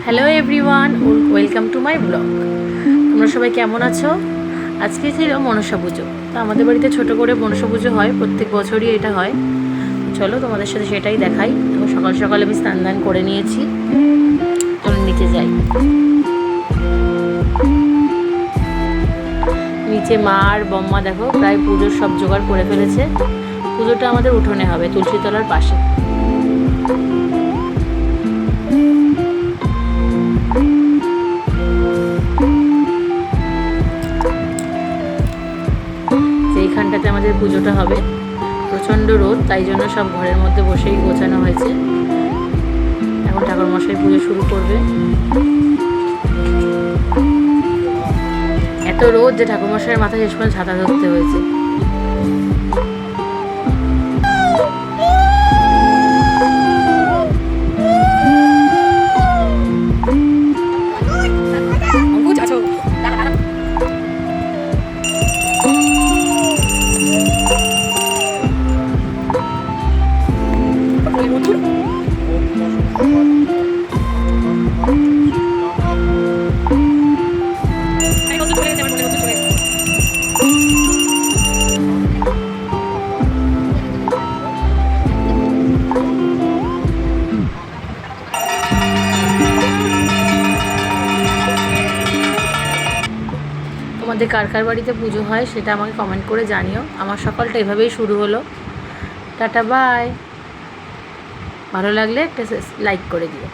Hello everyone, welcome to my blog. তোমরা সবাই কেমন আছো? আজকে ছিল মনসা পুজো। তো আমাদের বাড়িতে ছোটো করে মনসা পুজো হয়, প্রত্যেক বছরই এটা হয়। চলো তোমাদের সাথে সেটাই দেখাই। তো সকাল সকাল আমি স্নান দান করে নিয়েছি, চলো নিচে যাই। নিচে মা আর বম্মা দেখো প্রায় পুজোর সব জোগাড় করে ফেলেছে। পুজোটা আমাদের উঠোনে হবে, তুলসীতলার পাশে। এইখানটাতে আমাদের পুজোটা হবে। প্রচণ্ড রোদ, তাই জন্য সব ঘরের মধ্যে বসেই গোছানো হয়েছে। এখন ঠাকুরমশাই পুজো শুরু করবে। এত রোদ যে ঠাকুরমশাইয়ের মাথায় শেষ পর্যন্ত ছাতা ধরতে হয়েছে। তোমাদের কার কার বাড়িতে পুজো হয় সেটা আমাকে কমেন্ট করে জানিও। আমার সকালটা এভাবেই শুরু হলো। Tata bye. ভালো লাগলে একটা লাইক করে দিও।